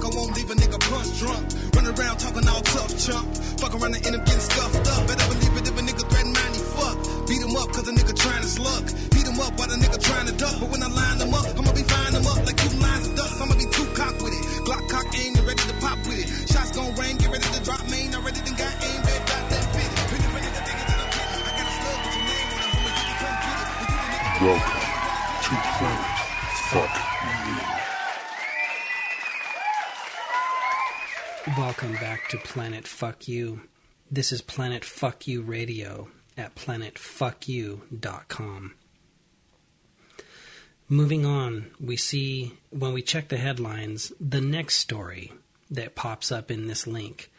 like I won't leave a nigga punch drunk. Run around talking all tough chump. Fuck around and end up getting scuffed up. Better believe it if a nigga threaten mine, he fuck. Beat him up cause a nigga trying to slug. Beat him up while the nigga trying to duck. But when I line them up, I'ma be flying them up like two lines of dust. I'ma be too cock with it. Glock cock aim and ready to pop with it. Shots gon' rain, get ready to drop main. Already done got aim, bad got that fit. Pretty for nigga thinking to the pit. I got a slug with your name on it, homie. You can come get it. And you the nigga. Welcome to Planet Fuck You. Welcome back to Planet Fuck You. This is Planet Fuck You Radio at planetfuckyou.com. Moving on, we see, when we check the headlines, the next story that pops up in this link.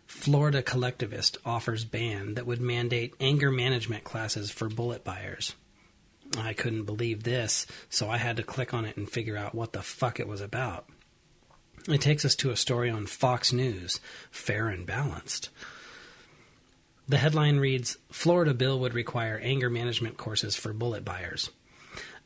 Florida collectivist offers ban that would mandate anger management classes for bullet buyers. I couldn't believe this, so I had to click on it and figure out what the fuck it was about. It takes us to a story on Fox News, Fair and Balanced. The headline reads, Florida bill would require anger management courses for bullet buyers.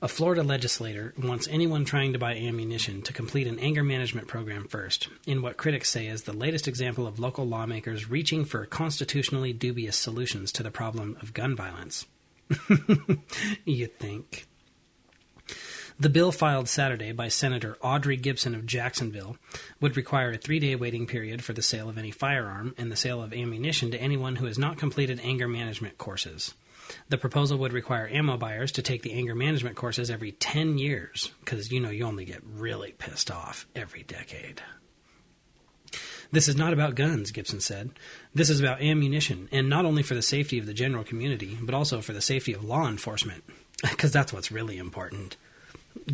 A Florida legislator wants anyone trying to buy ammunition to complete an anger management program first, in what critics say is the latest example of local lawmakers reaching for constitutionally dubious solutions to the problem of gun violence. You think? The bill filed Saturday by Senator Audrey Gibson of Jacksonville would require a 3-day waiting period for the sale of any firearm and the sale of ammunition to anyone who has not completed anger management courses. The proposal would require ammo buyers to take the anger management courses every 10 years, because, you only get really pissed off every decade. This is not about guns, Gibson said. This is about ammunition, and not only for the safety of the general community, but also for the safety of law enforcement, because that's what's really important.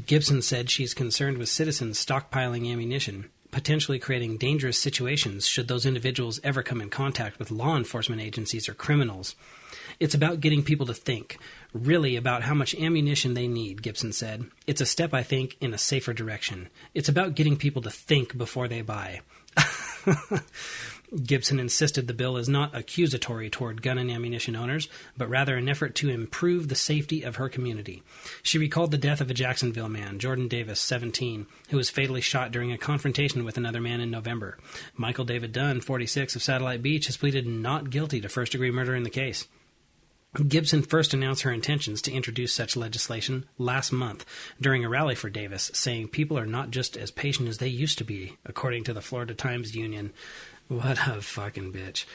Gibson said she's concerned with citizens stockpiling ammunition, potentially creating dangerous situations should those individuals ever come in contact with law enforcement agencies or criminals. It's about getting people to think, really about how much ammunition they need, Gibson said. It's a step, I think, in a safer direction. It's about getting people to think before they buy. Gibson insisted the bill is not accusatory toward gun and ammunition owners, but rather an effort to improve the safety of her community. She recalled the death of a Jacksonville man, Jordan Davis, 17, who was fatally shot during a confrontation with another man in November. Michael David Dunn, 46, of Satellite Beach, has pleaded not guilty to first-degree murder in the case. Gibson first announced her intentions to introduce such legislation last month during a rally for Davis, saying people are not just as patient as they used to be, according to the Florida Times-Union. What a fucking bitch.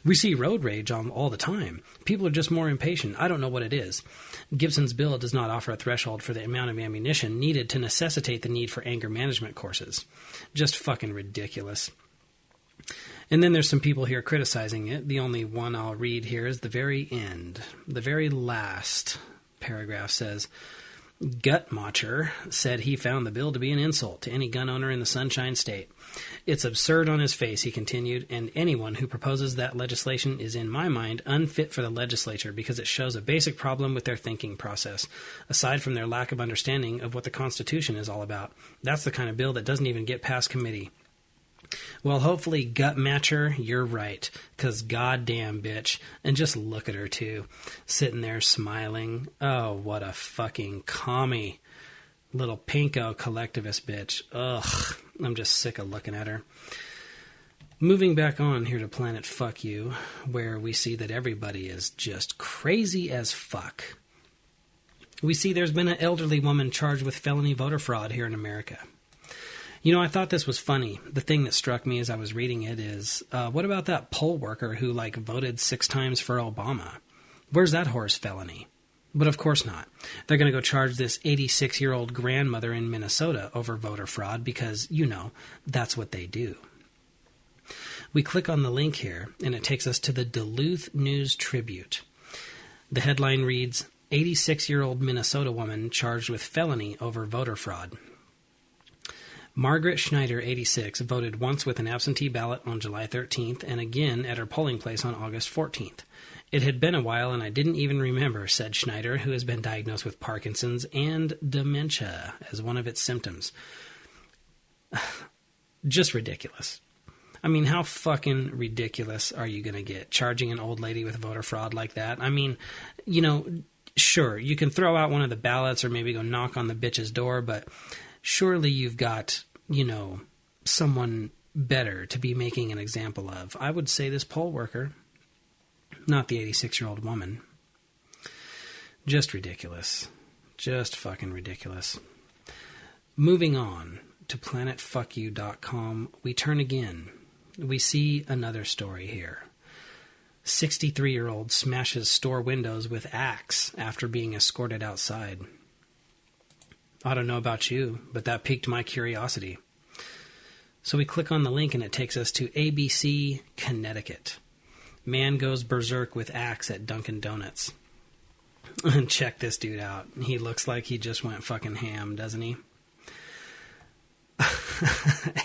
We see road rage all the time. People are just more impatient. I don't know what it is. Gibson's bill does not offer a threshold for the amount of ammunition needed to necessitate the need for anger management courses. Just fucking ridiculous. And then there's some people here criticizing it. The only one I'll read here is the very end. The very last paragraph says, Guttmacher said he found the bill to be an insult to any gun owner in the Sunshine State. It's absurd on his face, he continued, and anyone who proposes that legislation is, in my mind, unfit for the legislature because it shows a basic problem with their thinking process, aside from their lack of understanding of what the Constitution is all about. That's the kind of bill that doesn't even get past committee. Well, hopefully, Guttmacher, you're right, because goddamn bitch. And just look at her, too, sitting there smiling. Oh, what a fucking commie. Little pinko collectivist bitch. Ugh, I'm just sick of looking at her. Moving back on here to Planet Fuck You, where we see that everybody is just crazy as fuck. We see there's been an elderly woman charged with felony voter fraud here in America. I thought this was funny. The thing that struck me as I was reading it is, what about that poll worker who, voted 6 times for Obama? Where's that horse felony? But of course not. They're going to go charge this 86-year-old grandmother in Minnesota over voter fraud because, that's what they do. We click on the link here, and it takes us to the Duluth News Tribute. The headline reads, 86-year-old Minnesota woman charged with felony over voter fraud. Margaret Schneider, 86, voted once with an absentee ballot on July 13th and again at her polling place on August 14th. It had been a while and I didn't even remember, said Schneider, who has been diagnosed with Parkinson's and dementia as one of its symptoms. Just ridiculous. I mean, how fucking ridiculous are you going to get charging an old lady with voter fraud like that? I mean, sure, you can throw out one of the ballots or maybe go knock on the bitch's door, but surely you've got, someone better to be making an example of, I would say this poll worker, not the 86-year-old woman. Just ridiculous. Just fucking ridiculous. Moving on to planetfuckyou.com, we turn again. We see another story here. 63-year-old smashes store windows with axe after being escorted outside. I don't know about you, but that piqued my curiosity. So we click on the link and it takes us to ABC, Connecticut. Man goes berserk with axe at Dunkin' Donuts. And check this dude out. He looks like he just went fucking ham, doesn't he?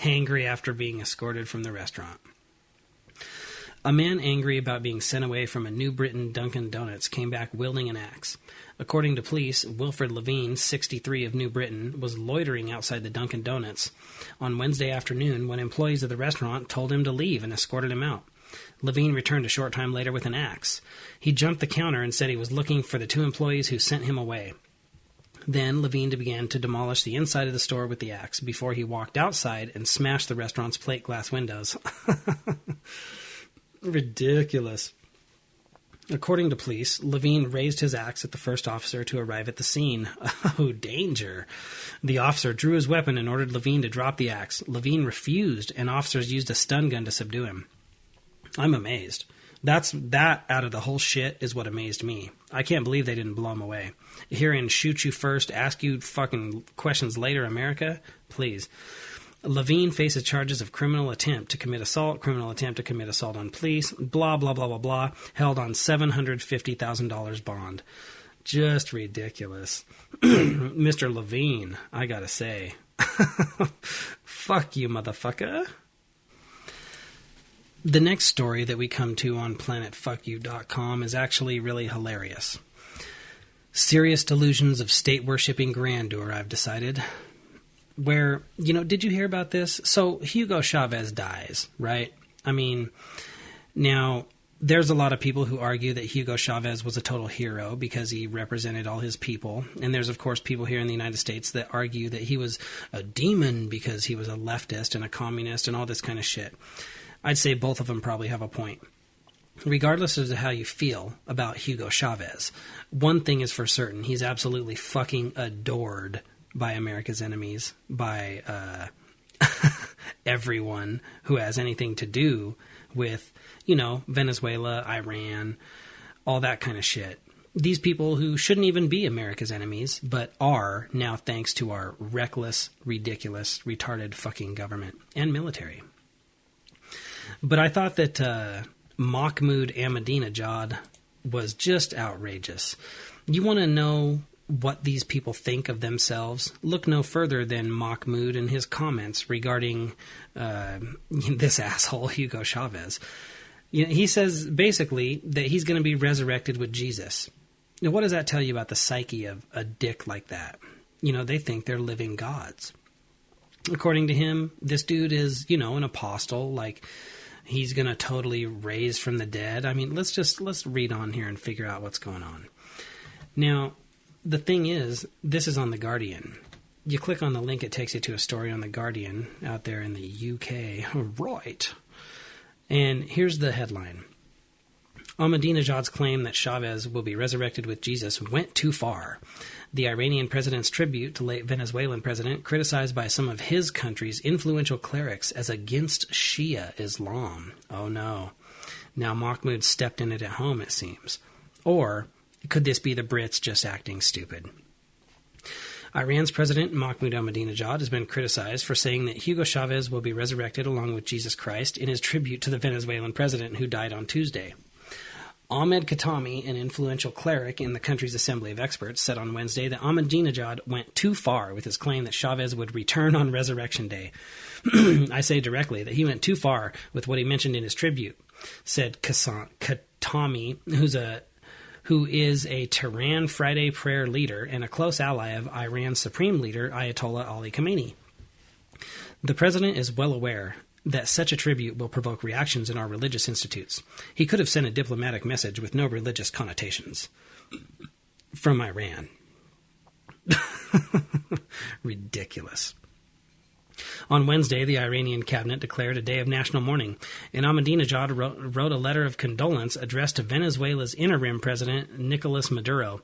Angry after being escorted from the restaurant. A man angry about being sent away from a New Britain Dunkin' Donuts came back wielding an axe. According to police, Wilfred Levine, 63 of New Britain, was loitering outside the Dunkin' Donuts on Wednesday afternoon when employees of the restaurant told him to leave and escorted him out. Levine returned a short time later with an axe. He jumped the counter and said he was looking for the two employees who sent him away. Then Levine began to demolish the inside of the store with the axe before he walked outside and smashed the restaurant's plate glass windows. Ridiculous. According to police, Levine raised his axe at the first officer to arrive at the scene. Oh, danger. The officer drew his weapon and ordered Levine to drop the axe. Levine refused, and officers used a stun gun to subdue him. I'm amazed. That out of the whole shit is what amazed me. I can't believe they didn't blow him away. Herein, shoot you first, ask you fucking questions later, America? Please. Levine faces charges of criminal attempt to commit assault, criminal attempt to commit assault on police, blah, blah, blah, blah, blah, held on $750,000 bond. Just ridiculous. Mr. Levine, I gotta say. Fuck you, motherfucker. The next story that we come to on planetfuckyou.com is actually really hilarious. Serious delusions of state-worshipping grandeur, I've decided. Where, did you hear about this? So Hugo Chavez dies, right? I mean, now, there's a lot of people who argue that Hugo Chavez was a total hero because he represented all his people. And there's, of course, people here in the United States that argue that he was a demon because he was a leftist and a communist and all this kind of shit. I'd say both of them probably have a point. Regardless of how you feel about Hugo Chavez, one thing is for certain. He's absolutely fucking adored by America's enemies, by everyone who has anything to do with, Venezuela, Iran, all that kind of shit. These people who shouldn't even be America's enemies, but are now thanks to our reckless, ridiculous, retarded fucking government and military. But I thought that Mahmoud Ahmadinejad was just outrageous. You want to know what these people think of themselves? Look no further than Mahmoud and his comments regarding this asshole, Hugo Chavez. He says basically that he's going to be resurrected with Jesus. Now, what does that tell you about the psyche of a dick like that? They think they're living gods. According to him, this dude is, an apostle, like he's going to totally raise from the dead. I mean, let's read on here and figure out what's going on. Now, the thing is, this is on The Guardian. You click on the link, it takes you to a story on The Guardian out there in the UK. Right. And here's the headline. Ahmadinejad's claim that Chavez will be resurrected with Jesus went too far. The Iranian president's tribute to late Venezuelan president criticized by some of his country's influential clerics as against Shia Islam. Oh no. Now Mahmoud stepped in it at home, it seems. Or could this be the Brits just acting stupid? Iran's president, Mahmoud Ahmadinejad, has been criticized for saying that Hugo Chavez will be resurrected along with Jesus Christ in his tribute to the Venezuelan president who died on Tuesday. Ahmed Khatami, an influential cleric in the country's Assembly of Experts, said on Wednesday that Ahmadinejad went too far with his claim that Chavez would return on Resurrection Day. I say directly that he went too far with what he mentioned in his tribute, said Khatami, who is a Tehran Friday prayer leader and a close ally of Iran's supreme leader, Ayatollah Ali Khamenei. The president is well aware that such a tribute will provoke reactions in our religious institutes. He could have sent a diplomatic message with no religious connotations from Iran. Ridiculous. On Wednesday, the Iranian cabinet declared a day of national mourning, and Ahmadinejad wrote a letter of condolence addressed to Venezuela's interim president, Nicolas Maduro.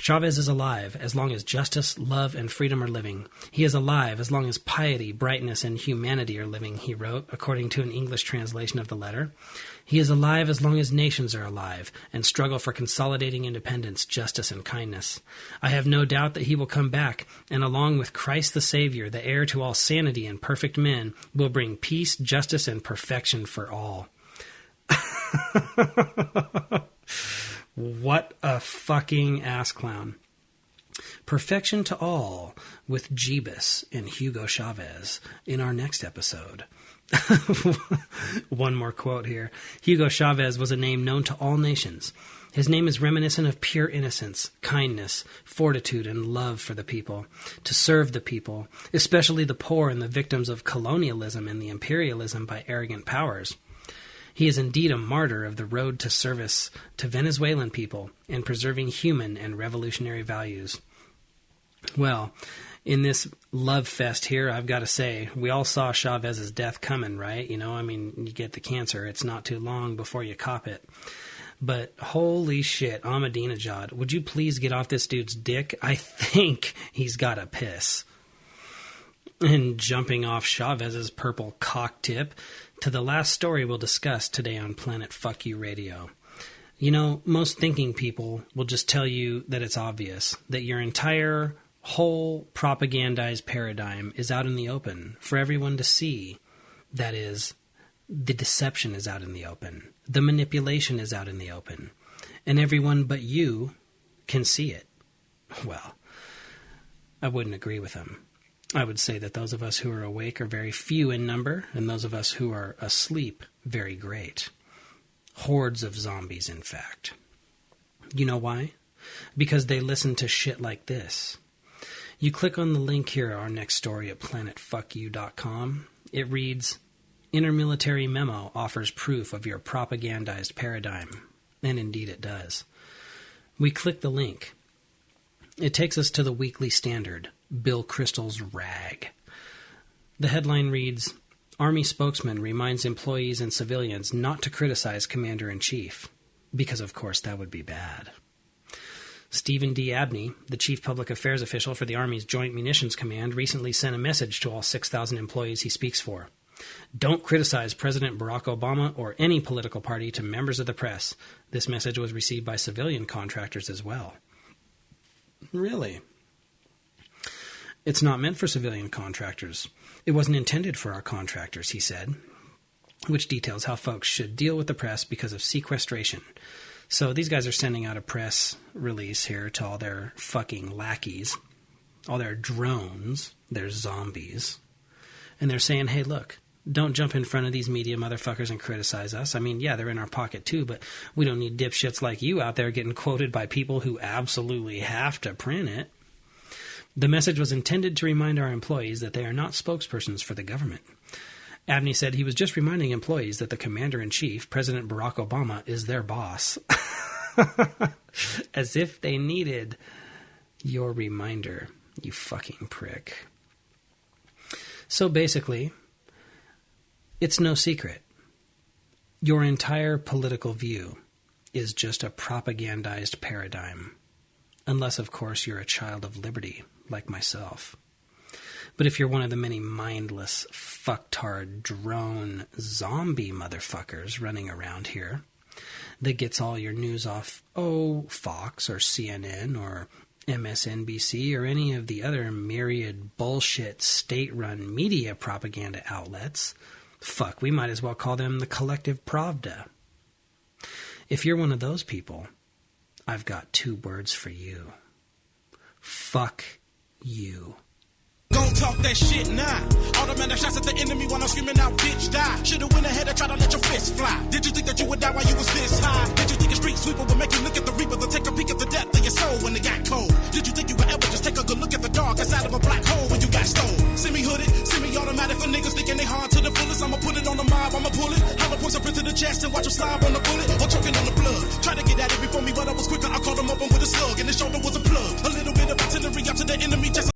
Chavez is alive as long as justice, love, and freedom are living. He is alive as long as piety, brightness, and humanity are living, he wrote, according to an English translation of the letter. He is alive as long as nations are alive and struggle for consolidating independence, justice, and kindness. I have no doubt that he will come back, and along with Christ the Savior, the heir to all sanity and perfect men, will bring peace, justice, and perfection for all. What a fucking ass clown. Perfection to all with Jeebus and Hugo Chavez in our next episode. One more quote here. Hugo Chavez was a name known to all nations. His name is reminiscent of pure innocence, kindness, fortitude, and love for the people, to serve the people, especially the poor and the victims of colonialism and the imperialism by arrogant powers. He is indeed a martyr of the road to service to Venezuelan people and preserving human and revolutionary values. Well, in this love fest here, I've got to say, we all saw Chavez's death coming, right? You get the cancer. It's not too long before you cop it. But holy shit, Ahmadinejad, would you please get off this dude's dick? I think he's got a piss. And jumping off Chavez's purple cock tip to the last story we'll discuss today on Planet Fuck You Radio. Most thinking people will just tell you that it's obvious, that your entire whole propagandized paradigm is out in the open for everyone to see. That is, the deception is out in the open. The manipulation is out in the open. And everyone but you can see it. Well, I wouldn't agree with them. I would say that those of us who are awake are very few in number, and those of us who are asleep, very great. Hordes of zombies, in fact. You know why? Because they listen to shit like this. You click on the link here, our next story at planetfuckyou.com. It reads, Intermilitary Memo offers proof of your propagandized paradigm. And indeed it does. We click the link. It takes us to the Weekly Standard, Bill Kristol's rag. The headline reads, Army spokesman reminds employees and civilians not to criticize Commander-in-Chief, because of course that would be bad. Stephen D. Abney, the chief public affairs official for the Army's Joint Munitions Command, recently sent a message to all 6,000 employees he speaks for. Don't criticize President Barack Obama or any political party to members of the press. This message was received by civilian contractors as well. Really? It's not meant for civilian contractors. It wasn't intended for our contractors, he said, which details how folks should deal with the press because of sequestration. So these guys are sending out a press release here to all their fucking lackeys, all their drones, their zombies, and they're saying, hey, look, don't jump in front of these media motherfuckers and criticize us. I mean, yeah, they're in our pocket too, but we don't need dipshits like you out there getting quoted by people who absolutely have to print it. The message was intended to remind our employees that they are not spokespersons for the government. Abney said he was just reminding employees that the Commander-in-Chief, President Barack Obama, is their boss. As if they needed your reminder, you fucking prick. So basically, it's no secret. Your entire political view is just a propagandized paradigm. Unless, of course, you're a child of liberty, like myself. But if you're one of the many mindless, fucktard, drone, zombie motherfuckers running around here that gets all your news off, Fox or CNN or MSNBC or any of the other myriad bullshit state-run media propaganda outlets, fuck, we might as well call them the collective Pravda. If you're one of those people, I've got two words for you. Fuck you. Don't talk that shit now. Automatic shots at the enemy while I'm screaming out, bitch, die. Should've went ahead and tried to let your fist fly. Did you think that you would die while you was this high? Did you think a street sweeper would make you look at the reaper to take a peek at the depth of your soul when it got cold? Did you think you would ever just take a good look at the dark inside of a black hole when you got stole? Semi-hooded, semi-automatic for niggas thinking they hard to the fullest. I'ma put it on the mob, I'ma pull it. Hollow points up into the chest and watch them slob on the bullet or choking on the blood. Try to get at it before me, but I was quicker. I caught him open with a slug and his shoulder was a plug. A